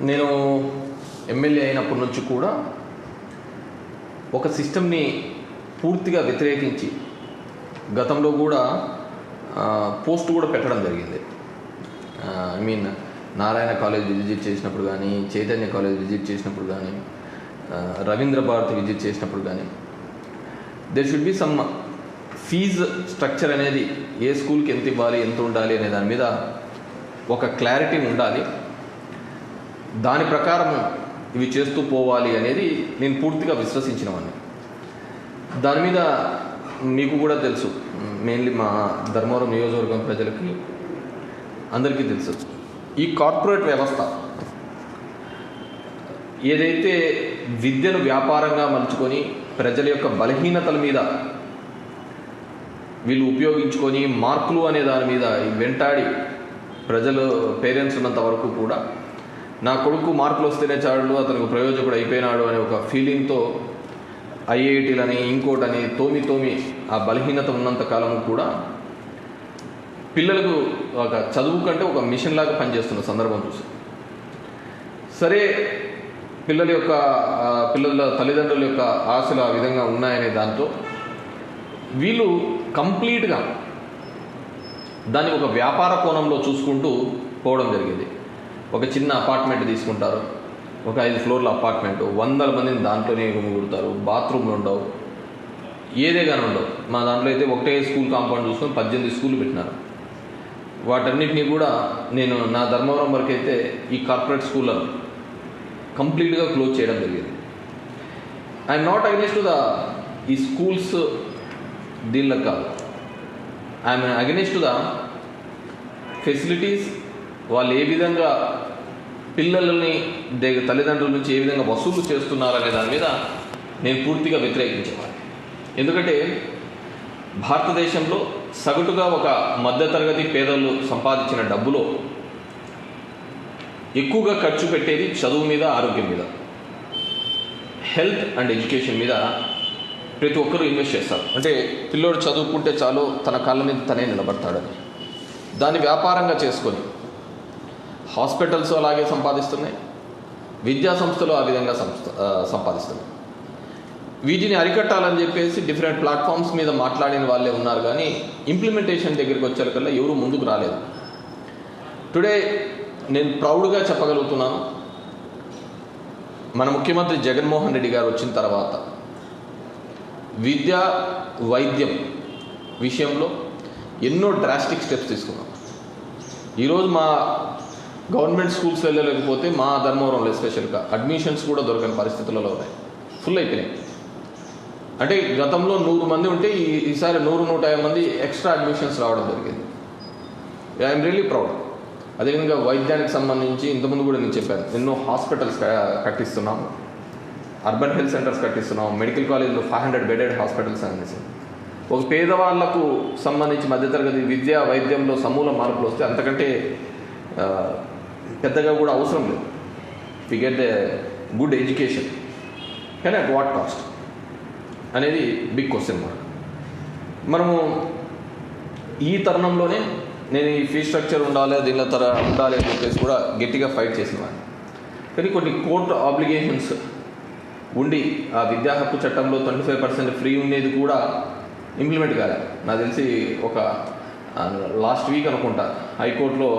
నేను ఎమ్మెల్యే అయినప్పటి నుంచి కూడా ఒక సిస్టమ్ని పూర్తిగా వ్యతిరేకించి గతంలో కూడా పోస్ట్ కూడా పెట్టడం జరిగింది. నారాయణ కాలేజ్ విజిట్ చేసినప్పుడు కానీ, చైతన్య కాలేజ్ విజిట్ చేసినప్పుడు కానీ, రవీంద్ర భారతి విజిట్ చేసినప్పుడు కానీ there should be some fee structure అనేది ఏ స్కూల్కి ఎంత ఇవ్వాలి, ఎంత ఉండాలి అనే దాని మీద ఒక క్లారిటీ ఉండాలి. దాని ప్రకారం ఇవి చేస్తూ పోవాలి అనేది నేను పూర్తిగా విశ్వసించినవాడిని. దాని మీద మీకు కూడా తెలుసు, మెయిన్లీ మా ధర్మవరం నియోజకవర్గం ప్రజలకి అందరికీ తెలుసు, ఈ కార్పొరేట్ వ్యవస్థ ఏదైతే విద్యను వ్యాపారంగా మలుచుకొని ప్రజల యొక్క బలహీనతల మీద వీళ్ళు ఉపయోగించుకొని మార్కులు అనే దాని మీద వెంటాడి ప్రజలు పేరెంట్స్ ఉన్నంత వరకు కూడా నా కొడుకు మార్కులు వస్తేనే చాలు, అతనికి ప్రయోజకుడు అయిపోయినాడు అనే ఒక ఫీలింగ్తో ఐఐటీలని ఇంకోటని తోమి ఆ బలహీనత ఉన్నంత కాలము కూడా పిల్లలకు ఒక చదువు కంటే ఒక మిషన్ లాగా పనిచేస్తున్న సందర్భం చూసి, సరే పిల్లల తల్లిదండ్రుల యొక్క ఆశలు ఆ విధంగా ఉన్నాయనే దాంతో వీళ్ళు కంప్లీట్గా దాన్ని ఒక వ్యాపార కోణంలో చూసుకుంటూ పోవడం జరిగింది. ఒక చిన్న అపార్ట్మెంట్ తీసుకుంటారు, ఒక 5 ఫ్లోర్ల అపార్ట్మెంటు, 100 మందిని దాంట్లోనే గుమిగుడతారు, బాత్రూమ్లు ఉండవు, ఏదే కానీ ఉండవు. మా దాంట్లో అయితే ఒకటే స్కూల్ కాంపౌండ్ చూసుకొని 18 స్కూళ్ళు పెట్టినారు. వాటన్నిటినీ కూడా నేను నా ధర్మవరం వరకు అయితే ఈ కార్పొరేట్ స్కూళ్ళను కంప్లీట్గా క్లోజ్ చేయడం జరిగింది. ఐఎమ్ నాట్ అగెనిస్ట్ ద ఈ స్కూల్స్ దీనిలకు కాదు, ఐఎమ్ అగెనిస్ట్ ద ఫెసిలిటీస్. వాళ్ళు ఏ విధంగా పిల్లలని తల్లిదండ్రుల నుంచి ఏ విధంగా వసూలు చేస్తున్నారనే దాని మీద నేను పూర్తిగా వ్యతిరేకించేవాడిని. ఎందుకంటే భారతదేశంలో సగటుగా ఒక మధ్యతరగతి పేదలు సంపాదించిన డబ్బులో ఎక్కువగా ఖర్చు పెట్టేది చదువు మీద, ఆరోగ్యం మీద, హెల్త్ అండ్ ఎడ్యుకేషన్ మీద ప్రతి ఒక్కరూ ఇన్వెస్ట్ చేస్తారు. అంటే పిల్లోడు చదువుకుంటే చాలు, తన కాళ్ళ మీద తనే నిలబడతాడని దాన్ని వ్యాపారంగా చేసుకొని హాస్పిటల్స్ అలాగే సంపాదిస్తున్నాయి, విద్యా సంస్థలు ఆ విధంగా సంపాదిస్తున్నాయి. వీటిని అరికట్టాలని చెప్పేసి డిఫరెంట్ ప్లాట్ఫామ్స్ మీద మాట్లాడిన వాళ్ళే ఉన్నారు, కానీ ఇంప్లిమెంటేషన్ దగ్గరికి వచ్చేకల్లా ఎవరు ముందుకు రాలేదు. టుడే నేను ప్రౌడ్గా చెప్పగలుగుతున్నాను, మన ముఖ్యమంత్రి జగన్మోహన్ రెడ్డి గారు వచ్చిన తర్వాత విద్య, వైద్యం విషయంలో ఎన్నో డ్రాస్టిక్ స్టెప్స్ తీసుకున్నాం. ఈరోజు మా గవర్నమెంట్ స్కూల్స్ వెళ్ళలేకపోతే మా ధర్మవరంలో ఎస్పెషల్గా అడ్మిషన్స్ కూడా దొరకని పరిస్థితులలో ఉన్నాయి, ఫుల్ అయిపోయినాయి. అంటే గతంలో 100 మంది ఉంటే ఈసారి 100-150 మంది ఎక్స్ట్రా అడ్మిషన్స్ రావడం జరిగింది. I'm really proud. అదేవిధంగా వైద్యానికి సంబంధించి ఇంతకుముందు కూడా నేను చెప్పాను, ఎన్నో హాస్పిటల్స్ కట్టిస్తున్నాము, అర్బన్ హెల్త్ సెంటర్స్ కట్టిస్తున్నాము, మెడికల్ కాలేజ్లో 500 బెడెడ్ హాస్పిటల్స్ అనేసి. ఒక పేదవాళ్లకు సంబంధించి మధ్యతరగతి విద్య, వైద్యంలో సమూల మార్పులు వస్తే అంతకంటే పెద్దగా కూడా అవసరం లేదు. We get the good education, కానీ అట్ వాట్ కాస్ట్ అనేది బిగ్ క్వశ్చన్ మార్క్. మనము ఈ తరుణంలోనే నేను ఈ ఫీ స్ట్రక్చర్ ఉండాలి, దీనిలో ఉండాలి అని చెప్పేసి కూడా గట్టిగా ఫైట్ చేసినవాడిని. కానీ కొన్ని కోర్టు ఆబ్లిగేషన్స్ ఉండి ఆ విద్యా హక్కు చట్టంలో 25% ఫ్రీ ఉండేది కూడా ఇంప్లిమెంట్ కాలేదు. నాకు తెలిసి ఒక లాస్ట్ వీక్ అనుకుంటా హైకోర్టులో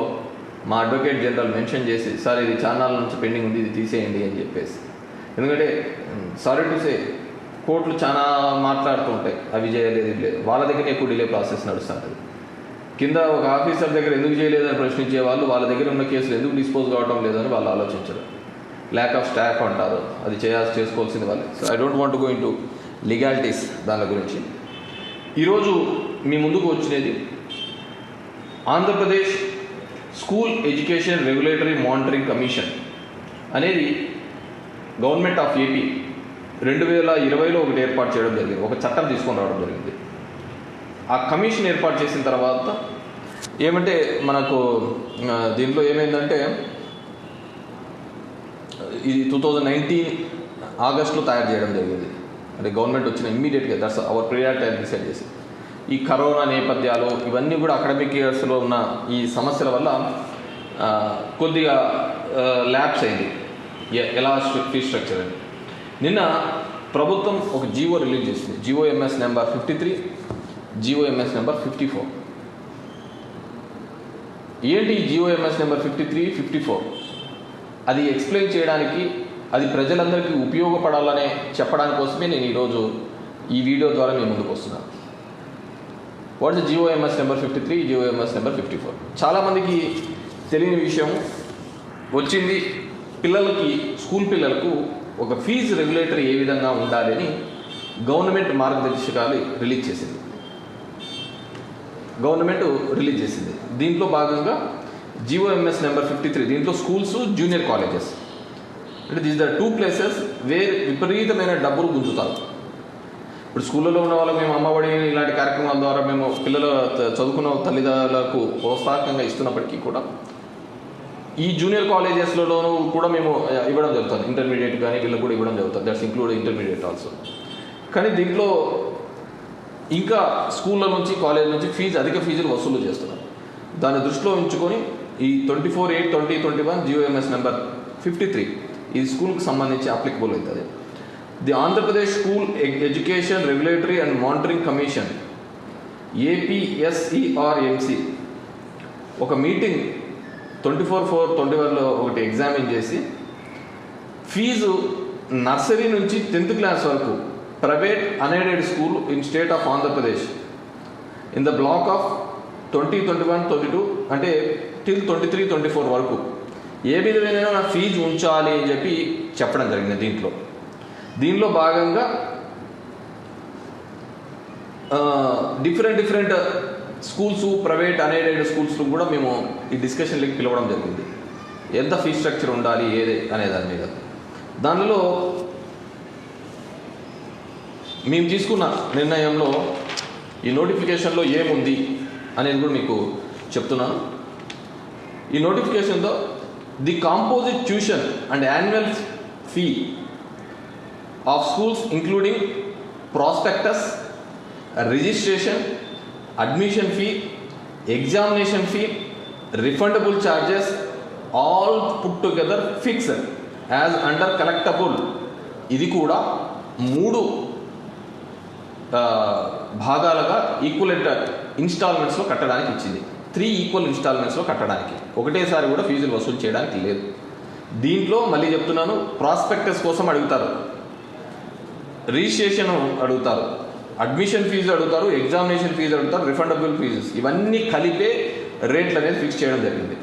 మా అడ్వకేట్ జనరల్ మెన్షన్ చేసి, సార్ ఇది ఛానల్ నుంచి పెండింగ్ ఉంది, ఇది తీసేయండి అని చెప్పేసి. ఎందుకంటే సారీ టు సే కోర్టులు చాలా మాట్లాడుతూ ఉంటాయి, అవి చేయలేదు, ఇది లేదు, వాళ్ళ దగ్గర ఎక్కువ డిలే ప్రాసెస్ నడుస్తుంటుంది. కింద ఒక ఆఫీసర్ దగ్గర ఎందుకు చేయలేదని ప్రశ్నించే వాళ్ళు వాళ్ళ దగ్గర ఉన్న కేసులు ఎందుకు డిస్పోజ్ కావడం లేదని వాళ్ళు ఆలోచించరు. ల్యాక్ ఆఫ్ స్టాఫ్ అంటారు, అది చేసుకోవాల్సింది వాళ్ళే. So I don't want go in to legalities దాని గురించి. ఈరోజు మీ ముందుకు వచ్చినది Andhra Pradesh school education regulatory monitoring commission అనేది గవర్నమెంట్ ఆఫ్ ఏపీ 2020లో ఒకటి ఏర్పాటు చేయడం జరిగింది, ఒక చట్టం తీసుకొని రావడం జరిగింది. ఆ కమిషన్ ఏర్పాటు చేసిన తర్వాత ఏమంటే మనకు దీంట్లో ఏమైందంటే ఇది 2019 ఆగస్టులో తయారు చేయడం జరిగింది. అంటే గవర్నమెంట్ వచ్చిన ఇమ్మీడియట్గా దట్స్ అవర్ ప్రియారిటీ అని డిసైడ్ చేసి, ఈ కరోనా నేపథ్యాలు ఇవన్నీ కూడా అకాడమిక్ ఇయర్స్లో ఉన్న ఈ సమస్యల వల్ల కొద్దిగా ల్యాబ్స్ అయింది ఎలా ఫీజ్ స్ట్రక్చర్ అని. నిన్న ప్రభుత్వం ఒక జీవో రిలీజ్ చేసింది, జీఓఎంఎస్ నెంబర్ 53, జీఓఎంఎస్ నెంబర్ 54. ఏంటి ఈ జీఓఎంఎస్ నెంబర్ 53, 54? అది ఎక్స్ప్లెయిన్ చేయడానికి, అది ప్రజలందరికీ ఉపయోగపడాలనే చెప్పడానికి కోసమే నేను ఈరోజు ఈ వీడియో ద్వారా మీ ముందుకు వస్తున్నాను. What is GOMs number 53, GOMs number 54? చాలామందికి తెలియని విషయం వచ్చింది. పిల్లలకి, స్కూల్ పిల్లలకు ఒక ఫీజు రెగ్యులేటరీ ఏ విధంగా ఉండాలి అని గవర్నమెంట్ మార్గదర్శకాలు రిలీజ్ చేసింది. దీంట్లో భాగంగా జీఓఎంఎస్ నెంబర్ 53, దీంట్లో స్కూల్స్, జూనియర్ కాలేజెస్, అంటే దీస్ ద 2 ప్లేసెస్ వేర్ విపరీతమైన డబ్బులు గుంజుతారు. ఇప్పుడు స్కూళ్ళలో ఉన్న వాళ్ళకి మేము అమ్మఒడి ఇలాంటి కార్యక్రమాల ద్వారా మేము పిల్లలు చదువుకున్న తల్లిదండ్రులకు ప్రోత్సాహకంగా ఇస్తున్నప్పటికీ కూడా ఈ జూనియర్ కాలేజెస్లోనూ కూడా మేము ఇవ్వడం జరుగుతుంది. ఇంటర్మీడియట్ కానీ వీళ్ళకి కూడా ఇవ్వడం జరుగుతుంది. That's include intermediate also. కానీ దీంట్లో ఇంకా స్కూళ్ళ నుంచి, కాలేజ్ నుంచి అధిక ఫీజులు వసూలు చేస్తున్నారు. దాన్ని దృష్టిలో ఉంచుకొని ఈ 24/8/2021 జీఓఎంఎస్ నెంబర్ 53 ఇది స్కూల్కి సంబంధించి అప్లికబుల్ అవుతుంది. The Andhra Pradesh school education regulatory and monitoring commission APSERMC ఒక మీటింగ్ 24/4/21లో ఒకటి ఎగ్జామిన్ చేసి ఫీజు నర్సరీ నుంచి 10th క్లాస్ వరకు private unaided school in state of Andhra Pradesh in the black of 2021-22 అంటే టిల్ 23-24 వరకు ఏ విధమైన ఫీజు ఉంచాలి అని చెప్పి చెప్పడం జరిగింది. దీనిలో భాగంగా different schools, private unaided schools కూడా మేము ఈ డిస్కషన్లకి పిలవడం జరిగింది. ఎంత ఫీజ్ స్ట్రక్చర్ ఉండాలి ఏదే అనే దాని మీద. దానిలో మేము తీసుకున్న నిర్ణయంలో ఈ నోటిఫికేషన్లో ఏముంది అనేది కూడా మీకు చెప్తున్నాను. ఈ నోటిఫికేషన్లో the composite tuition and annual fee of schools including prospectus, registration, admission fee, examination fee, refundable charges all put together fixed as under collectable. ఇది కూడా 3 భాగాలుగా ఈక్వలెంట్ ఇన్స్టాల్మెంట్స్లో కట్టడానికి ఇచ్చింది. 3 ఈక్వల్ ఇన్స్టాల్మెంట్స్లో కట్టడానికి, ఒకటేసారి కూడా ఫీజులు వసూలు చేయడానికి లేదు. దీంట్లో మళ్ళీ చెప్తున్నాను, ప్రాస్పెక్టస్ కోసం అడుగుతారు, రిజిస్ట్రేషన్ అడుగుతారు, అడ్మిషన్ ఫీజు అడుగుతారు, ఎగ్జామినేషన్ ఫీజు అడుగుతారు, రిఫండబుల్ ఫీజెస్, ఇవన్నీ కలిపే రేట్లు అనేది ఫిక్స్ చేయడం జరిగింది.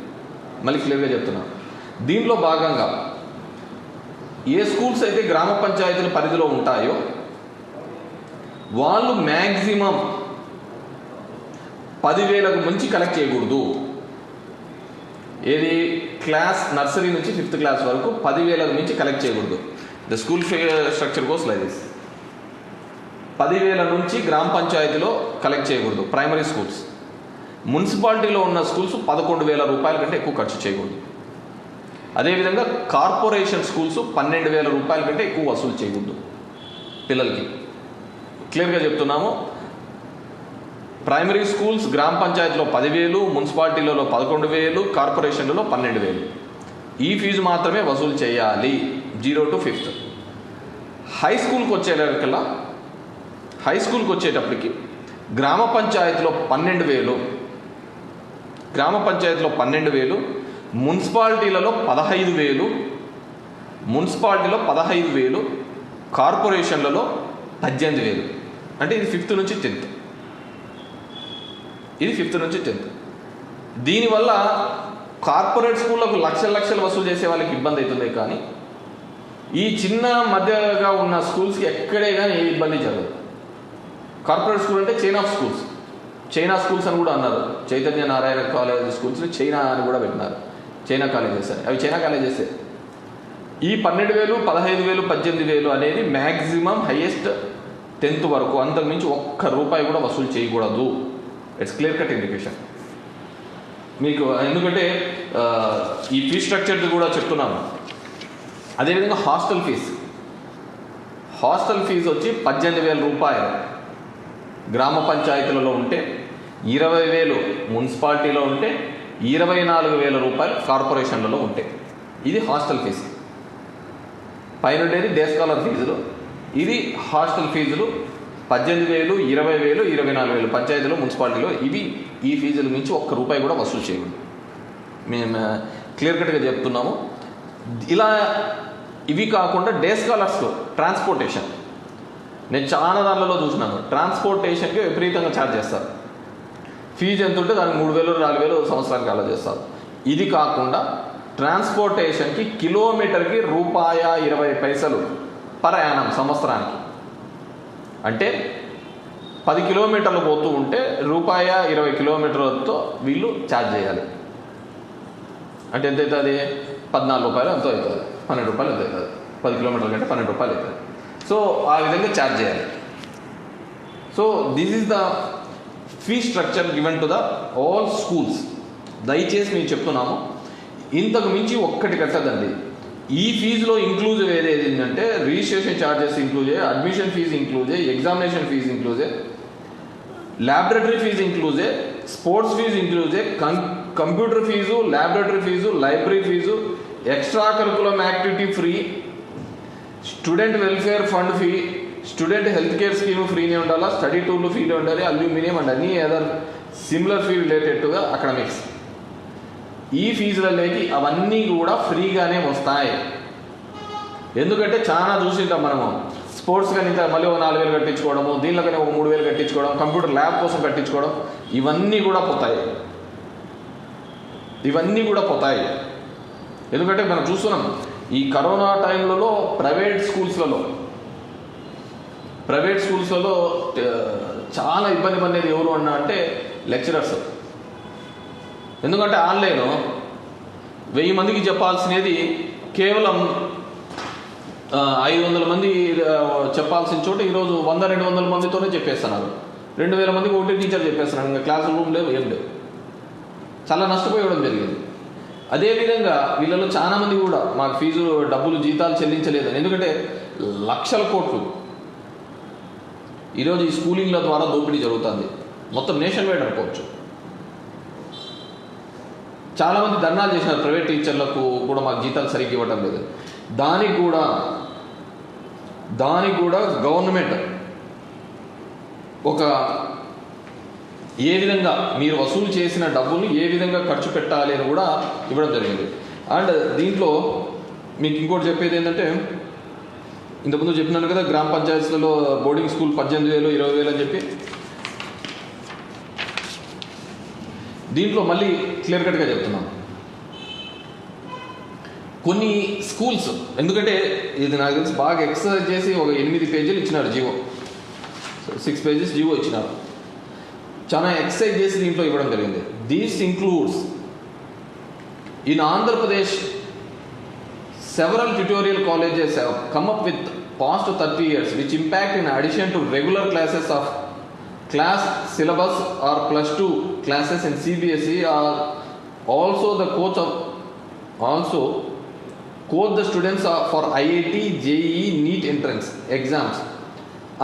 మళ్ళీ క్లియర్గా చెప్తున్నాను. దీంట్లో భాగంగా ఏ స్కూల్స్ అయితే గ్రామ పంచాయతీల పరిధిలో ఉంటాయో వాళ్ళు మ్యాక్సిమం 10,000కు మించి కలెక్ట్ చేయకూడదు. ఏది క్లాస్ నర్సరీ నుంచి 5th క్లాస్ వరకు 10,000కు మించి కలెక్ట్ చేయకూడదు. The school structure goes like this. 10,000 నుంచి గ్రామ పంచాయతీలో కలెక్ట్ చేయకూడదు ప్రైమరీ స్కూల్స్. మున్సిపాలిటీలో ఉన్న స్కూల్స్ 11,000 రూపాయల కంటే ఎక్కువ ఖర్చు చేయకూడదు. అదేవిధంగా కార్పొరేషన్ స్కూల్స్ 12,000 రూపాయల కంటే ఎక్కువ వసూలు చేయకూడదు పిల్లలకి. క్లియర్గా చెప్తున్నాము. ప్రైమరీ స్కూల్స్ గ్రామ పంచాయతీలో 10,000, మున్సిపాలిటీలలో 11,000, కార్పొరేషన్లలో 12,000 ఈ ఫీజు మాత్రమే వసూలు చేయాలి 0 to 5th. హై స్కూల్కి వచ్చేటప్పటికి గ్రామ పంచాయతీలో 12,000, మున్సిపాలిటీలలో 15,000, కార్పొరేషన్లలో 18,000. అంటే ఇది 5th నుంచి 10th. దీనివల్ల కార్పొరేట్ స్కూళ్ళకు లక్షలు వసూలు చేసే వాళ్ళకి ఇబ్బంది అవుతుంది. కానీ ఈ చిన్న మధ్యగా ఉన్న స్కూల్స్కి ఎక్కడే కానీ ఏ ఇబ్బంది జరగదు. కార్పొరేట్ స్కూల్ అంటే చైనా స్కూల్స్ అని కూడా అన్నారు. చైతన్య నారాయణ కాలేజ్ స్కూల్స్ని చైనా అని కూడా పెట్టినారు. చైనా కాలేజెస్ అని, అవి చైనా కాలేజెసే. ఈ 12,000, 15,000, 18,000 అనేది మ్యాక్సిమం హైయెస్ట్ 10th వరకు, అంతకుమించి ₹1 కూడా వసూలు చేయకూడదు. ఇట్స్ క్లియర్ కట్ ఇండికేషన్ మీకు. ఎందుకంటే ఈ ఫీజ్ స్ట్రక్చర్ కూడా చెప్తున్నాను. అదేవిధంగా హాస్టల్ ఫీజు వచ్చి 18,000 రూపాయలు గ్రామ పంచాయతీలలో ఉంటే, 20,000 మున్సిపాలిటీలో ఉంటే, 24,000 రూపాయలు కార్పొరేషన్లలో ఉంటాయి. ఇది హాస్టల్ ఫీజు. పైన ఉండేది డే స్కాలర్ ఫీజులు, ఇది హాస్టల్ ఫీజులు 18,000, 20,000, 24,000 పంచాయతీలో, మున్సిపాలిటీలో. ఇవి ఈ ఫీజుల మించి ఒక్క రూపాయి కూడా వసూలు చేయకూడదు. మేము క్లియర్ కట్గా చెప్తున్నాము. ఇలా ఇవి కాకుండా డే స్కాలర్స్లో ట్రాన్స్పోర్టేషన్, నేను చాలా దానిలో చూసినాను, ట్రాన్స్పోర్టేషన్కి విపరీతంగా ఛార్జ్ చేస్తారు. ఫీజు ఎంత ఉంటే దానికి 3,000, 4,000 సంవత్సరానికి అలా చేస్తారు. ఇది కాకుండా ట్రాన్స్పోర్టేషన్కి కిలోమీటర్కి ₹1.20 పర్ యానం సంవత్సరానికి. అంటే 10 కిలోమీటర్లు పోతూ ఉంటే ₹1.20 వీళ్ళు ఛార్జ్ చేయాలి. అంటే ఎంత అవుతుంది? ₹14 ఎంతో అవుతుంది, ₹12 ఎంతో అవుతుంది. 10 కిలోమీటర్ల కంటే ₹12 అవుతుంది. సో ఆ విధంగా ఛార్జ్ చేయాలి. So this is the fee structure given to the all schools. దయచేసి మేము చెప్తున్నాము, ఇంతకు మించి ఒక్కటి కట్టదండి. ఈ ఫీజులో ఇంక్లూజివ్ ఏదేది ఏంటంటే రిజిస్ట్రేషన్ ఛార్జెస్ ఇంక్లూజే, అడ్మిషన్ ఫీజు ఇంక్లూజే, ఎగ్జామినేషన్ ఫీజు ఇంక్లూజే, ల్యాబొరేటరీ ఫీజు ఇంక్లూజే, స్పోర్ట్స్ ఫీజు ఇంక్లూజే, computer fees, laboratory fees, library fees, extra curriculum activity free, student welfare fund fee, student health care scheme ఫ్రీనే ఉండాలా, స్టడీ టూర్లు ఫ్రీనే ఉండాలి, అల్యూమినియం అండ్ అన్ని other similar fee related to the academics. ఈ ఫీజులలోకి అవన్నీ కూడా ఫ్రీగానే వస్తాయి. ఎందుకంటే చాలా చూసింటాం మనము, స్పోర్ట్స్ కానీ ఇంకా మళ్ళీ 4,000 కట్టించుకోవడము, దీనిలో కానీ 3,000 కట్టించుకోవడం, కంప్యూటర్ ల్యాబ్ కోసం కట్టించుకోవడం, ఇవన్నీ కూడా పోతాయి. ఇవన్నీ కూడా పోతాయి. ఎందుకంటే మనం చూస్తున్నాం ఈ కరోనా టైంలలో ప్రైవేట్ స్కూల్స్లలో చాలా ఇబ్బంది పడేది ఎవరు అన్నా అంటే లెక్చరర్స్. ఎందుకంటే ఆన్లైన్ 1000 మందికి చెప్పాల్సినది కేవలం 500 మంది చెప్పాల్సిన చోట ఈరోజు 100-200 మందితోనే చెప్పేస్తున్నారు. 2,000 మందికి ఒకటి టీచర్ చెప్పేస్తున్నారు. ఇంకా క్లాస్ రూమ్ లేవు, ఏం లేవు. చాలా నష్టపోయడం జరిగింది. అదేవిధంగా వీళ్ళలో చాలామంది కూడా మాకు ఫీజు డబ్బులు జీతాలు చెల్లించలేదని, ఎందుకంటే లక్షల కోట్లు ఈరోజు ఈ స్కూలింగ్ల ద్వారా దోపిడీ జరుగుతుంది. మొత్తం నేషన్ వైడ్ అనుకోవచ్చు. చాలామంది ధర్నాలు చేసినారు, ప్రైవేట్ టీచర్లకు కూడా మాకు జీతాలు సరిగ్గా ఇవ్వటం లేదు. దానికి కూడా గవర్నమెంట్ ఒక ఏ విధంగా మీరు వసూలు చేసిన డబ్బులు ఏ విధంగా ఖర్చు పెట్టాలి అని కూడా ఇవ్వడం జరిగింది. అండ్ దీంట్లో మీకు ఇంకోటి చెప్పేది ఏంటంటే, ఇంతకుముందు చెప్పినాను కదా, గ్రామ పంచాయతీలలో బోర్డింగ్ స్కూల్ 18,000, 20,000 అని చెప్పి. దీంట్లో మళ్ళీ క్లియర్ కట్గా చెప్తున్నాను, కొన్ని స్కూల్స్, ఎందుకంటే ఇది నాకు తెలిసి బాగా ఎక్సర్సైజ్ చేసి ఒక 8 పేజీలు ఇచ్చినారు జీవో, 6 పేజెస్ జీవో ఇచ్చినారు. చాలా ఎక్సర్సైజ్ చేసి దీంట్లో ఇవ్వడం జరిగింది. These includes in Andhra Pradesh several tutorial colleges have come up with past 30 years which impact in addition to regular classes of class syllabus or +2 classes in CBSE are also coach the students for IIT, JEE, NEET entrance exams,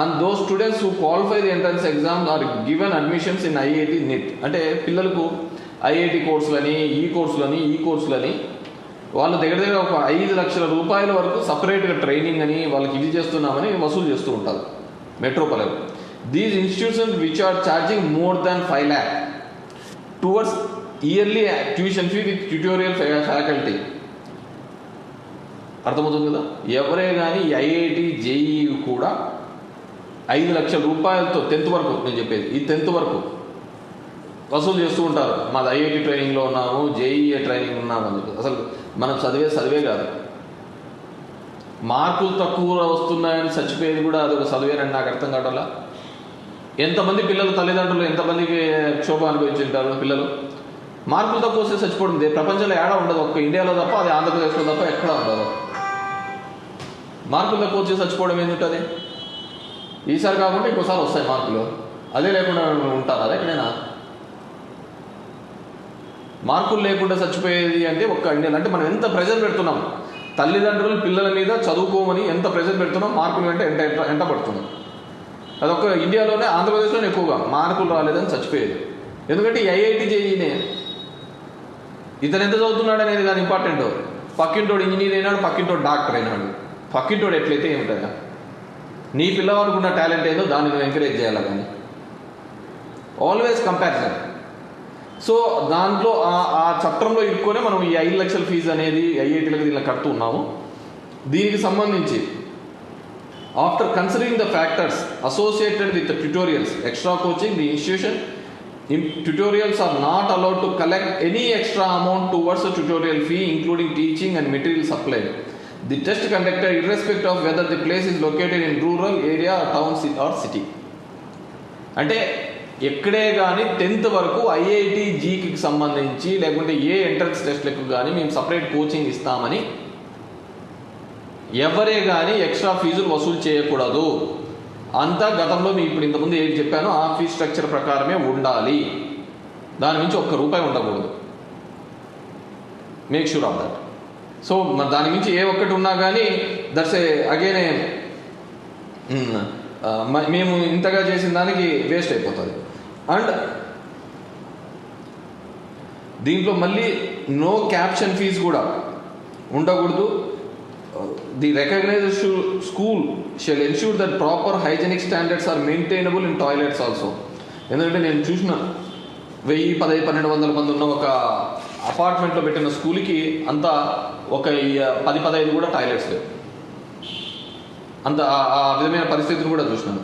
and those students who qualify the entrance exams are given admissions in IIT, NEET. అంటే పిల్లలకు IIT కోర్సులని, ఈ కోర్సులని వాళ్ళు దగ్గర ఒక 5 లక్షల రూపాయల వరకు సపరేట్గా ట్రైనింగ్ అని వాళ్ళకి ఇది చేస్తున్నామని వసూలు చేస్తూ ఉంటారు metropolitan. These institutions which are charging more than 5 lakh towards yearly tuition fee with tutorial faculty. అర్థమవుతుంది కదా? ఎవరే కానీ IIT, JEE కూడా 5 లక్షల రూపాయలతో 10th వరకు, నేను చెప్పేది ఈ 10th వరకు వసూలు చేస్తూ ఉంటారు. మాది IIT ట్రైనింగ్లో ఉన్నాము, JEE ట్రైనింగ్ ఉన్నాము అని చెప్పి. అసలు మనం చదివే కాదు. మార్కులు తక్కువ వస్తున్నాయని చచ్చిపోయేది కూడా అది ఒక చదివేనని నాకు అర్థం కావట్లా. ఎంతమంది పిల్లలు తల్లిదండ్రులు ఎంతమందికి క్షోభ అనుభవించుంటారు. పిల్లలు మార్కులు తక్కువ వస్తే చచ్చిపోవడం ప్రపంచంలో ఏడా ఉండదు, ఒక్క ఇండియాలో తప్ప, అది ఆంధ్రప్రదేశ్లో తప్ప ఎక్కడా ఉండదు. మార్కులు తక్కువ వచ్చి చచ్చిపోవడం ఏంటంటే ఈసారి కాకుండా ఇంకోసారి వస్తాయి మార్కులు, అదే లేకుండా ఉంటారు. అదే ఎక్కడైనా మార్కులు లేకుండా చచ్చిపోయేది అంటే ఒక్క ఇండియా. అంటే మనం ఎంత ప్రెజర్ పెడుతున్నాం తల్లిదండ్రులు పిల్లల మీద, చదువుకోమని ఎంత ప్రెజర్ పెడుతున్నాం, మార్కులు అంటే ఎంట పడుతున్నాం. అదొక ఇండియాలోనే, ఆంధ్రప్రదేశ్లోనే ఎక్కువగా మార్కులు రాలేదని చచ్చిపోయేది. ఎందుకంటే ఈ IIT, JEEనే ఇతను ఎంత చదువుతున్నాడు అనేది కానీ ఇంపార్టెంట్. పక్కింటోడు ఇంజనీర్ అయినాడు, పక్కింటోడు డాక్టర్ అయినాడు. పక్కింటోడు ఎట్లయితే ఏమిటా, నీ పిల్లవాడుకున్న టాలెంట్ ఏదో దాన్ని నువ్వు ఎంకరేజ్ చేయాలి. కానీ ఆల్వేస్ కంపారిజన్. సో దాంట్లో ఆ చట్టంలో ఇరుక్కొని మనం ఈ 5 లక్షల ఫీజు అనేది ఐఐటీలకు దీనిలో కడుతూ ఉన్నాము. దీనికి సంబంధించి after considering the factors associated with tutorials, extra coaching, the institution tutorials are not allowed to collect any extra amount towards the tutorial fee, including teaching and material supplied. The test conducted irrespective of whether the place is located in rural area or town or city. అంటే ఎక్కడే కానీ 10th వరకు IIT జీకి సంబంధించి లేకుంటే ఏ entrance టెస్ట్లకు కానీ మేము separate coaching ఇస్తామని ఎవరే కానీ ఎక్స్ట్రా ఫీజులు వసూలు చేయకూడదు. అంతా గతంలో మీ ఇప్పుడు ఇంతకుముందు ఏం చెప్పానో ఆ ఫీజ్ స్ట్రక్చర్ ప్రకారమే ఉండాలి. దాని నుంచి ₹1 ఉండకూడదు. Make sure of that. So దాని నుంచి ఏ ఒక్కటి ఉన్నా కానీ దట్స్ అగైన్ మేము ఇంతగా చేసిన దానికి వేస్ట్ అయిపోతుంది. అండ్ దీంట్లో మళ్ళీ నో క్యాప్షన్ ఫీజు కూడా ఉండకూడదు. The recognized school shall ensure that proper hygienic standards are maintainable in toilets also. ఎందుకంటే నేను చూసిన 1000-1200 మంది ఉన్న ఒక అపార్ట్మెంట్లో పెట్టిన స్కూల్కి అంతా ఒక 10-15 కూడా టాయిలెట్స్ లేవు. అంత ఆ విధమైన పరిస్థితిని కూడా చూసినాను.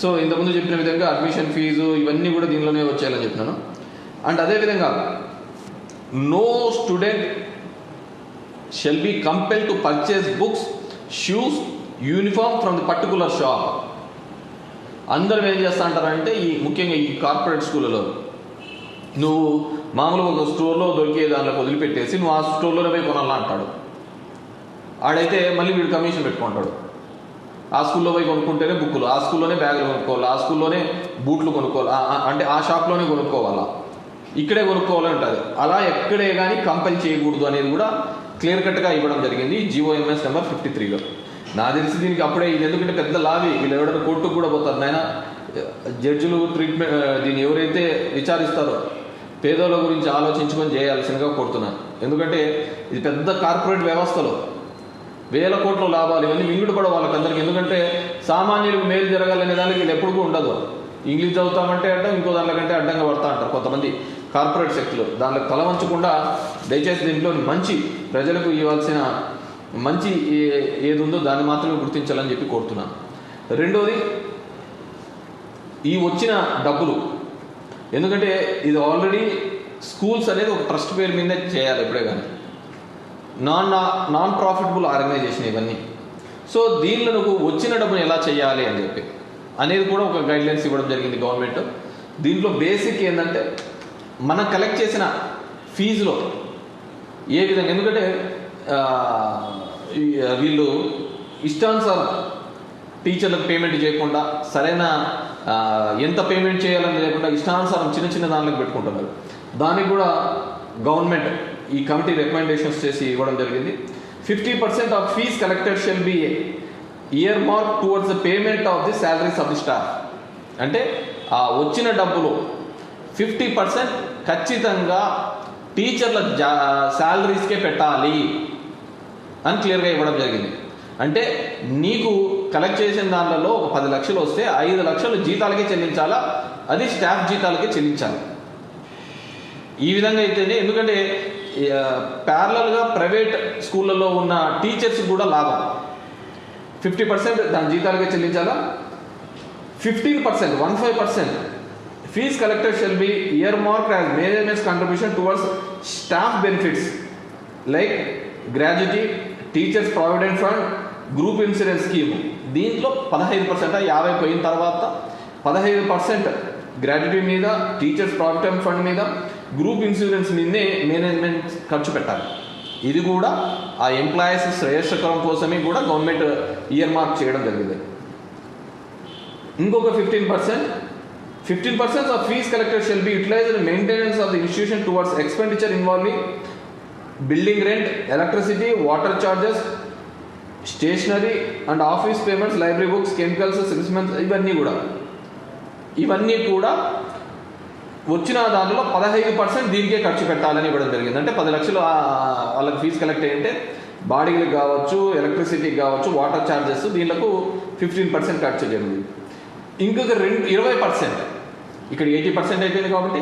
సో ఇంతకుముందు చెప్పిన విధంగా అడ్మిషన్ ఫీజు ఇవన్నీ కూడా దీనిలోనే వచ్చేయాలని చెప్పినాను. అండ్ అదేవిధంగా no student shall be compelled to purchase books, shoes, uniform from the particular shop. అందరూ ఏం చేస్తా అంటారంటే ముఖ్యంగా ఈ కార్పొరేట్ స్కూళ్ళలో నువ్వు మామూలుగా ఒక స్టోర్లో దొరికే దాంట్లో వదిలిపెట్టేసి నువ్వు ఆ స్టోర్లోనే పోయి కొనాలా అంటాడు. ఆడైతే మళ్ళీ వీడు కమిషన్ పెట్టుకుంటాడు. ఆ స్కూల్లో పోయి కొనుక్కుంటేనే బుక్కులు, ఆ స్కూల్లోనే బ్యాగులు కొనుక్కోవాలి, ఆ స్కూల్లోనే బూట్లు కొనుక్కోవాలి, అంటే ఆ షాప్లోనే కొనుక్కోవాలా, ఇక్కడే కొనుక్కోవాలని ఉంటుంది. అలా ఎక్కడే కానీ కంపెల్ చేయకూడదు అనేది కూడా క్లియర్ కట్గా ఇవ్వడం జరిగింది GOMS నెంబర్ 53లో. నాకు తెలిసి దీనికి అప్పుడే ఇది ఎందుకంటే పెద్ద లావి, వీళ్ళు ఎవరైనా కోర్టుకు కూడా పోతారు. నాయన జడ్జిలు ట్రీట్మెంట్ దీన్ని ఎవరైతే విచారిస్తారో పేదోళ్ళ గురించి ఆలోచించుకొని చేయాల్సిందిగా కోరుతున్నాను. ఎందుకంటే ఇది పెద్ద కార్పొరేట్ వ్యవస్థలో వేల కోట్ల లాభాలు ఇవన్నీ మింగుడు కూడా వాళ్ళకందరికీ. ఎందుకంటే సామాన్యులకు మేలు జరగాలనే దానికి వీళ్ళు ఎప్పుడూ ఉండదు. ఇంగ్లీష్ చదువుతామంటే అడ్డం, ఇంకో దాంట్లో కంటే అడ్డంగా పడతా అంటారు కొంతమంది కార్పొరేట్ శక్తులు. దాంట్లో తలవంచకుండా దయచేసి దీంట్లో మంచి ప్రజలకు ఇవ్వాల్సిన మంచి ఏది ఉందో దాన్ని మాత్రమే గుర్తించాలని చెప్పి కోరుతున్నాను. రెండోది ఈ వచ్చిన డబ్బులు, ఎందుకంటే ఇది ఆల్రెడీ స్కూల్స్ అనేది ఒక ట్రస్ట్ పేరు మీదే చేయాలి ఎప్పుడే కానీ, నాన్ ప్రాఫిటబుల్ ఆర్గనైజేషన్ ఇవన్నీ. సో దీనిలో నువ్వు వచ్చిన డబ్బును ఎలా చేయాలి అని చెప్పి అనేది కూడా ఒక గైడ్లైన్స్ ఇవ్వడం జరిగింది గవర్నమెంట్. దీంట్లో బేసిక్ ఏంటంటే మనం కలెక్ట్ చేసిన ఫీజులో ఏ విధంగా, ఎందుకంటే వీళ్ళు ఇష్టానుసారం టీచర్లకు పేమెంట్ చేయకుండా సరైన ఎంత పేమెంట్ చేయాలని లేకుండా ఇష్టానుసారం చిన్న దానిలోకి పెట్టుకుంటున్నారు. దానికి కూడా గవర్నమెంట్ ఈ కమిటీ రికమెండేషన్స్ చేసి ఇవ్వడం జరిగింది. 50% of fee collected shall be earmark towards the payment of the salaries of the staff. అంటే ఆ వచ్చిన డబ్బులు 50% ఖచ్చితంగా టీచర్ల శాలరీస్కే పెట్టాలి అని క్లియర్గా ఇవ్వడం జరిగింది. అంటే నీకు కలెక్ట్ చేసిన దానిలో ఒక 10 లక్షలు వస్తే 5 లక్షలు జీతాలకే చెల్లించాలా, అది స్టాఫ్ జీతాలకే చెల్లించాలి. ఈ విధంగా అయితేనే, ఎందుకంటే ప్యారలల్గా ప్రైవేట్ స్కూళ్ళలో ఉన్న టీచర్స్ కూడా లాభం. 50% దాని జీతాలకే చెల్లించాలా. 15% fees collected shall be earmarked as management's contribution towards staff benefits like gratuity, teachers provident fund, group insurance scheme. దీంట్లో 15% 50 పోయిన తర్వాత 15% గ్రాట్యుటీ మీద, టీచర్స్ ప్రావిడెంట్ ఫండ్ మీద, గ్రూప్ ఇన్సూరెన్స్ మీదే మేనేజ్మెంట్ ఖర్చు పెట్టాలి. ఇది కూడా ఆ ఎంప్లాయీస్ శ్రేయస్కరం కోసమే కూడా గవర్నమెంట్ ఇయర్ మార్క్ చేయడం జరిగింది. ఇంకొక 15% of fees collected shall be utilized in maintenance of the institution towards expenditure involving building rent, electricity, water charges, stationery and office payments, library books, chemicals, specimens. ఇవన్నీ కూడా వచ్చిన దానిలో 15% దీనికే ఖర్చు పెట్టాలని ఇవ్వడం జరిగింది. అంటే 10 లక్షలు వాళ్ళకి ఫీజు కలెక్ట్ అయ్యింటే బాడీలకు కావచ్చు, ఎలక్ట్రిసిటీకి కావచ్చు, వాటర్ ఛార్జెస్ దీనికి 15% ఖర్చు జరిగింది. ఇంకొక 20%, ఇక్కడ 80% అయిపోయింది కాబట్టి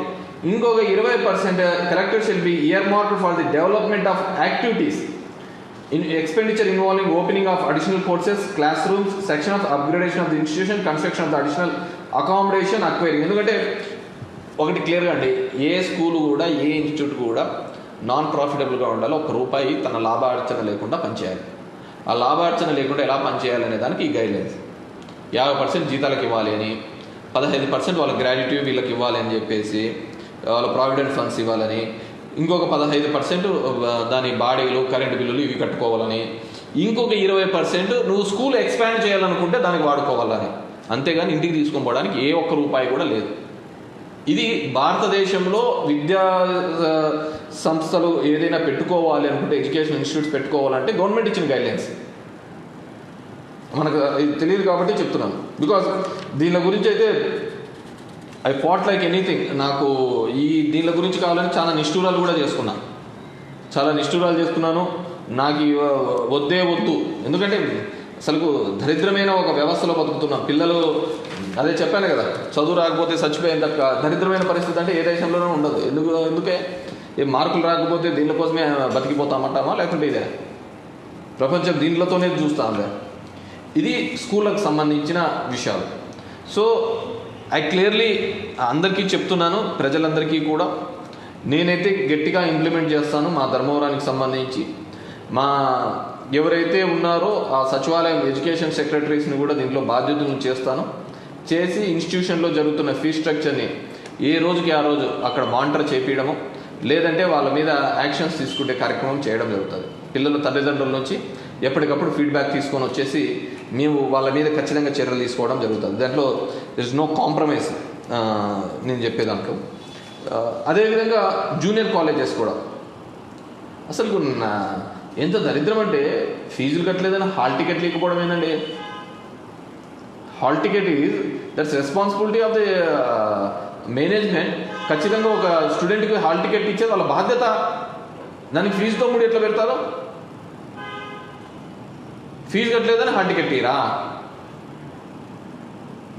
ఇంకొక 20% collector shell be year marked for the development of activities in expenditure involving opening of additional courses, classrooms, section of upgradation of the institution, construction of the additional accommodation, acquiring. ఎందుకంటే ఒకటి క్లియర్గా అండి, ఏ స్కూల్ కూడా ఏ institute కూడా non ప్రాఫిటబుల్గా ఉండాలి. ₹1 తన లాభార్చన లేకుండా పనిచేయాలి. ఆ లాభార్చన లేకుండా ఎలా పనిచేయాలనే దానికి ఈ గైడ్లైన్స్. 50% జీతాలకు ఇవ్వాలి అని, 15% వాళ్ళ గ్రాడ్యుటీ వీళ్ళకి ఇవ్వాలి అని చెప్పేసి, వాళ్ళ ప్రావిడెంట్ ఫండ్స్ ఇవ్వాలని, ఇంకొక 15% దాని బాడీలు, కరెంటు బిల్లులు ఇవి కట్టుకోవాలని, ఇంకొక 20% నువ్వు స్కూల్ ఎక్స్పాండ్ చేయాలనుకుంటే దానికి వాడుకోవాలని. అంతేగాని ఇంటికి తీసుకొని పోవడానికి ఏ ₹1 కూడా లేదు. ఇది భారతదేశంలో విద్యా సంస్థలు ఏదైనా పెట్టుకోవాలి అనుకుంటే, ఎడ్యుకేషన్ ఇన్స్టిట్యూట్స్ పెట్టుకోవాలంటే గవర్నమెంట్ ఇచ్చిన గైడ్లైన్స్. మనకు ఇది తెలియదు కాబట్టి చెప్తున్నాను. బికాజ్ దీని గురించి అయితే ఐ ఫాట్ లైక్ ఎనీథింగ్. నాకు దీని గురించి కావాలని చాలా నిష్ఠూరాలు కూడా చేసుకున్నాను. నాకు వద్దే వద్దు. ఎందుకంటే అసలు దరిద్రమైన ఒక వ్యవస్థలో బతుకుతున్నాం. పిల్లలు, అదే చెప్పాను కదా, చదువు రాకపోతే చచ్చిపోయేంత దరిద్రమైన పరిస్థితి అంటే ఏ దేశంలోనూ ఉండదు. ఎందుకే మార్కులు రాకపోతే దీనికోసమే బతికిపోతామంటామా, లేకుంటే ఇదే ప్రపంచం దీంట్లోనే చూస్తాంలే. ఇది స్కూళ్ళకు సంబంధించిన విషయాలు. సో ఐ క్లియర్లీ అందరికీ చెప్తున్నాను, ప్రజలందరికీ కూడా నేనైతే గట్టిగా ఇంప్లిమెంట్ చేస్తాను. మా ధర్మవరానికి సంబంధించి ఎవరైతే ఉన్నారో ఆ సచివాలయం ఎడ్యుకేషన్ సెక్రటరీస్ని కూడా దీంట్లో బాధ్యతలను చేసి ఇన్స్టిట్యూషన్లో జరుగుతున్న ఫీ స్ట్రక్చర్ని ఏ రోజుకి ఆ రోజు అక్కడ మానిటర్ చేపించడము, లేదంటే వాళ్ళ మీద యాక్షన్స్ తీసుకునే కార్యక్రమం చేయడం జరుగుతుంది. పిల్లల తల్లిదండ్రుల నుంచి ఎప్పటికప్పుడు ఫీడ్బ్యాక్ తీసుకొని వచ్చేసి మేము వాళ్ళ మీద ఖచ్చితంగా చర్యలు తీసుకోవడం జరుగుతుంది. దాంట్లో దర్ ఇస్ నో కాంప్రమైజ్ నేను చెప్పే దాంట్లో. అదేవిధంగా జూనియర్ కాలేజెస్ కూడా అసలు ఎంత దరిద్రం అంటే, ఫీజులు కట్టలేదని హాల్ టికెట్ లేకపోవడమేనండి. Hall ticket is that's responsibility of the management. ఖచ్చితంగా ఒక స్టూడెంట్కి హాల్ టికెట్ ఇచ్చేది వాళ్ళ బాధ్యత. దానికి ఫీజుతో కూడా ఎట్లా పెడతారో, ఫీజు కట్టలేదని హాల్ టికెట్ తీరా.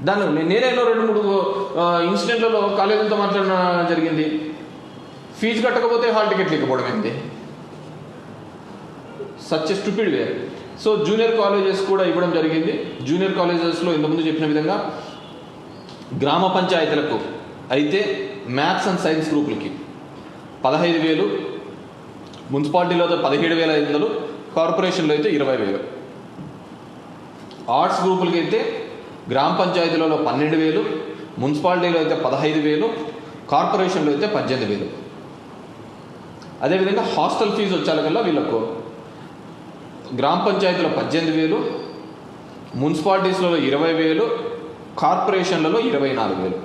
దాన్ని నేనైనా 2-3 ఇన్సిడెంట్లలో కాలేజీలతో మాట్లాడడం జరిగింది. ఫీజు కట్టకపోతే హాల్ టికెట్ లేకపోవడం ఏంటి? సచ్ స్టూపిడ్ వే. సో జూనియర్ కాలేజెస్ కూడా ఇవ్వడం జరిగింది. జూనియర్ కాలేజెస్లో ఇంతకుముందు చెప్పిన విధంగా గ్రామ పంచాయతీలకు అయితే మ్యాథ్స్ అండ్ సైన్స్ గ్రూపులకి 15,000, మున్సిపాలిటీలో అయితే 17,500, కార్పొరేషన్లో అయితే 20,000. ఆర్ట్స్ గ్రూపులకి అయితే గ్రామ పంచాయతీలలో 12,000, మున్సిపాలిటీలో అయితే 15,000, కార్పొరేషన్లో అయితే 18,000. అదేవిధంగా హాస్టల్ ఫీజు వచ్చేకల్లా వీళ్ళకు గ్రామ పంచాయతీలో 18,000, మున్సిపాలిటీస్లో 20,000, కార్పొరేషన్లలో 24,000.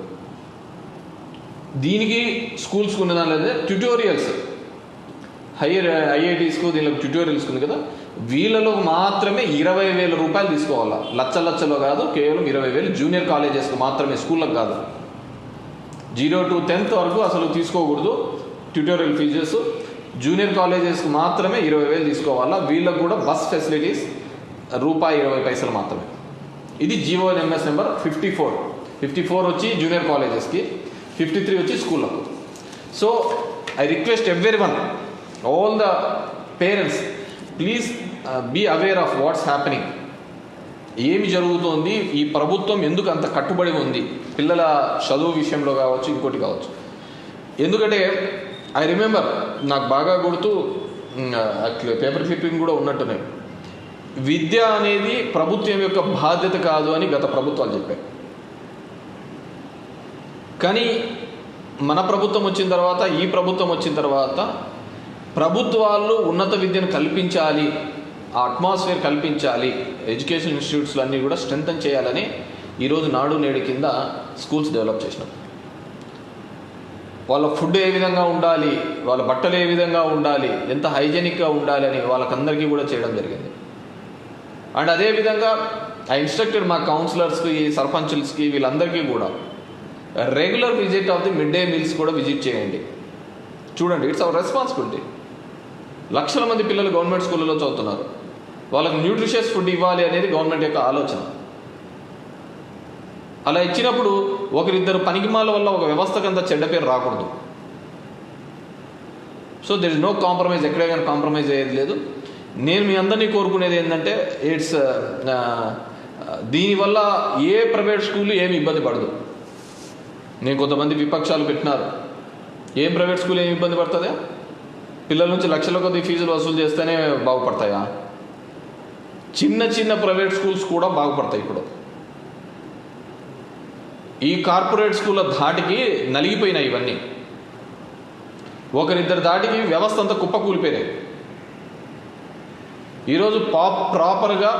దీనికి స్కూల్స్కి ఉన్నదాని లేదా ట్యూటోరియల్స్, హైయర్ ఐఐటీస్కు దీనిలో ట్యూటోరియల్స్ ఉంది కదా, వీళ్ళలో మాత్రమే 20,000 రూపాయలు తీసుకోవాలా. లక్షల్లో కాదు, కేవలం 20,000 జూనియర్ కాలేజెస్కి మాత్రమే, స్కూళ్ళకు కాదు. 0 to 10th వరకు అసలు తీసుకోకూడదు ట్యూటోరియల్ ఫీజెస్. జూనియర్ కాలేజెస్కి మాత్రమే 20,000 తీసుకోవాలా. వీళ్ళకు కూడా బస్ ఫెసిలిటీస్ ₹20 మాత్రమే. ఇది GONMS నెంబర్ 54 వచ్చి జూనియర్ కాలేజెస్కి, 53 వచ్చి స్కూళ్ళకు. So I request everyone, all the parents, please be aware of what's happening. ఏమి జరుగుతోంది, ఈ ప్రభుత్వం ఎందుకు అంత కట్టుబడి ఉంది పిల్లల చదువు విషయంలో కావచ్చు, ఇంకోటి కావచ్చు. ఎందుకంటే ఐ రిమెంబర్, నాకు బాగా గుర్తు, పేపర్ క్లిప్పింగ్ కూడా ఉన్నట్టున్నాయి, విద్య అనేది ప్రభుత్వం యొక్క బాధ్యత కాదు అని గత ప్రభుత్వాలు చెప్పాయి. కానీ మన ప్రభుత్వం వచ్చిన తర్వాత, ఈ ప్రభుత్వం వచ్చిన తర్వాత ప్రభుత్వాలు ఉన్నత విద్యను కల్పించాలి, ఆ అట్మాస్ఫియర్ కల్పించాలి, ఎడ్యుకేషన్ ఇన్స్టిట్యూట్స్లు అన్నీ కూడా స్ట్రెంథన్ చేయాలని ఈరోజు నాడు నేడు కింద స్కూల్స్ డెవలప్ చేసినాం. వాళ్ళ ఫుడ్ ఏ విధంగా ఉండాలి, వాళ్ళ బట్టలు ఏ విధంగా ఉండాలి, ఎంత హైజెనిక్గా ఉండాలి అని వాళ్ళకందరికీ కూడా చేయడం జరిగింది. అండ్ అదేవిధంగా ఆ ఇన్స్ట్రక్టెడ్ మా కౌన్సిలర్స్కి, సర్పంచులకి, వీళ్ళందరికీ కూడా regular visit of the mid day meals కూడా విజిట్ చేయండి. చూడండి, ఇట్స్ అవర్ రెస్పాన్సిబిలిటీ. లక్షల మంది పిల్లలు గవర్నమెంట్ స్కూళ్ళలో చదువుతున్నారు. వాళ్ళకి న్యూట్రిషియస్ ఫుడ్ ఇవ్వాలి అనేది గవర్నమెంట్ యొక్క ఆలోచన. అలా ఇచ్చినప్పుడు ఒకరిద్దరు పనికిమాల వల్ల ఒక వ్యవస్థకంతా చెడ్డ పేరు రాకూడదు. So there is no compromise, ఎక్కడే కానీ కాంప్రమైజ్ అయ్యేది లేదు. నేను మీ అందరినీ కోరుకునేది ఏంటంటే ఇట్స్ దీనివల్ల ఏ ప్రైవేట్ స్కూల్ ఏమి ఇబ్బంది పడదు. నేను కొంతమంది విపక్షాలు పెట్టినారు, ఏం ప్రైవేట్ స్కూల్ ఏమి ఇబ్బంది పడుతుందా? పిల్లల నుంచి లక్షల కొద్ది ఫీజులు వసూలు చేస్తేనే బాగుపడతాయా? చిన్న చిన్న ప్రైవేట్ స్కూల్స్ కూడా బాగుపడతాయి. ఇప్పుడు ఈ కార్పొరేట్ స్కూళ్ళ ధాటికి నలిగిపోయినాయి ఇవన్నీ. ఒకరిద్దరు దాటికి వ్యవస్థ అంతా కుప్పకూలిపోయినాయి. ఈరోజు ప్రాపర్గా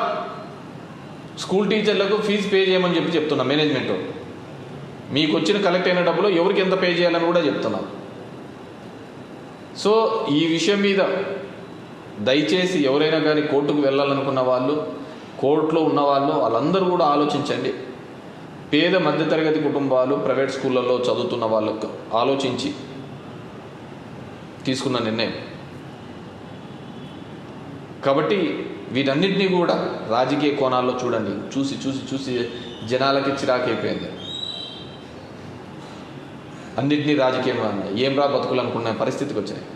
స్కూల్ టీచర్లకు ఫీజు పే చేయమని చెప్తున్నా. మేనేజ్మెంట్ మీకు వచ్చిన కలెక్ట్ అయిన డబ్బులు ఎవరికి ఎంత పే చేయాలని కూడా చెప్తున్నాను. సో ఈ విషయం మీద దయచేసి ఎవరైనా కానీ కోర్టుకు వెళ్ళాలనుకున్న వాళ్ళు, కోర్టులో ఉన్నవాళ్ళు వాళ్ళందరూ కూడా ఆలోచించండి. పేద మధ్యతరగతి కుటుంబాలు ప్రైవేట్ స్కూళ్ళల్లో చదువుతున్న వాళ్ళకు ఆలోచించి తీసుకున్న నిర్ణయం. కాబట్టి వీటన్నిటినీ కూడా రాజకీయ కోణాల్లో చూడండి. చూసి చూసి చూసి జనాలకి చిరాకైపోయింది. అన్నింటినీ రాజకీయం ఏం రా బతుకులు అనుకున్న పరిస్థితికి వచ్చినాయి.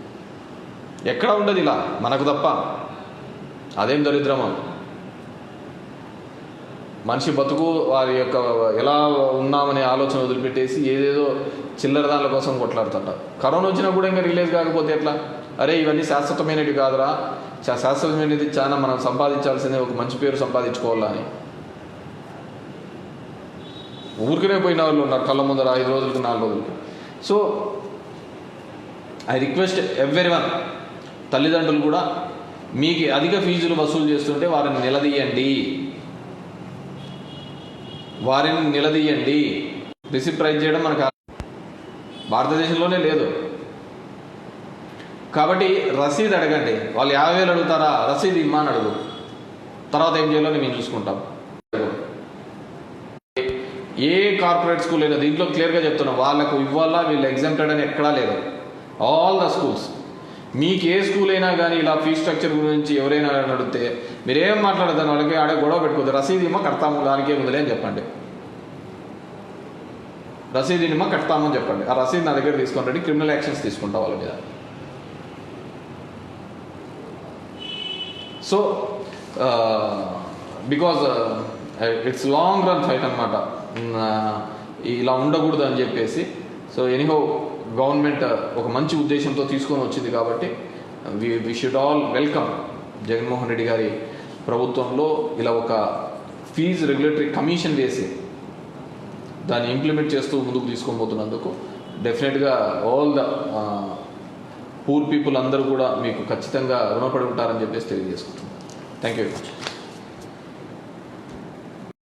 ఎక్కడ ఉండదు ఇలా, మనకు తప్ప. అదేం దరిద్రమా? మనిషి బతుకు వారి యొక్క ఎలా ఉన్నామనే ఆలోచన వదిలిపెట్టేసి ఏదేదో చిల్లర దానిల కోసం కొట్లాడుతుంటారు. కరోనా వచ్చినా కూడా ఇంకా రిలీజ్ కాకపోతే ఎట్లా? అరే ఇవన్నీ శాశ్వతమైనవి కాదురా, శాశ్వతమైనది చాలా మనం సంపాదించాల్సిందే, ఒక మంచి పేరు సంపాదించుకోవాలా అని ఊరికనే పోయిన వాళ్ళు ఉన్నారు కళ్ళ ముందర 5 రోజులకి 4 రోజులకి. సో ఐ రిక్వెస్ట్ ఎవ్రీవన్, తల్లిదండ్రులు కూడా మీకు అధిక ఫీజులు వసూలు చేస్తుంటే వారిని నిలదీయండి. రిసిప్ట్ రైజ్ చేయడం మనకు భారతదేశంలోనే లేదు. కాబట్టి రసీదు అడగండి. వాళ్ళు 50,000 అడుగుతారా, రసీదు ఇమ్మని అడుగు. తర్వాత ఏం చేయాలో మేము చూసుకుంటాం. ఏ కార్పొరేట్ స్కూల్ అయినా దీంట్లో క్లియర్గా చెప్తున్నాం, వాళ్ళకు ఇవ్వాలా, వీళ్ళు ఎగ్జామ్టెడ్ అని ఎక్కడా లేదు. ఆల్ ద స్కూల్స్, మీకు ఏ స్కూల్ అయినా కానీ ఇలా ఫీ స్ట్రక్చర్ గురించి ఎవరైనా అడిగితే మీరేం మాట్లాడతాను, వాళ్ళకి ఆడే గొడవ పెట్టుకోవద్దు. రసీదు ఇమ్మా కడతాము, దానికే ఉందిలే అని చెప్పండి. రసీదు ఇమ్మా కడతామని చెప్పండి. ఆ రసీదు నా దగ్గర తీసుకుంటే క్రిమినల్ యాక్షన్స్ తీసుకుంటా వాళ్ళ మీద. So because it's long run fight అనమాట, ఇలా ఉండకూడదు అని చెప్పేసి. సో ఎనీహౌ గవర్నమెంట్ ఒక మంచి ఉద్దేశంతో తీసుకొని వచ్చింది కాబట్టి we should all welcome. Jaganmohan Reddy గారి ప్రభుత్వంలో ఇలా ఒక ఫీజు రెగ్యులేటరీ కమిషన్ వేసి దాన్ని ఇంప్లిమెంట్ చేస్తూ ముందుకు తీసుకొని పోతున్నందుకు డెఫినెట్గా ఆల్ ద పూర్ పీపుల్ అందరూ కూడా మీకు ఖచ్చితంగా రుణపడి ఉంటారని చెప్పేసి తెలియజేసుకుంటున్నాను. Thank you very much.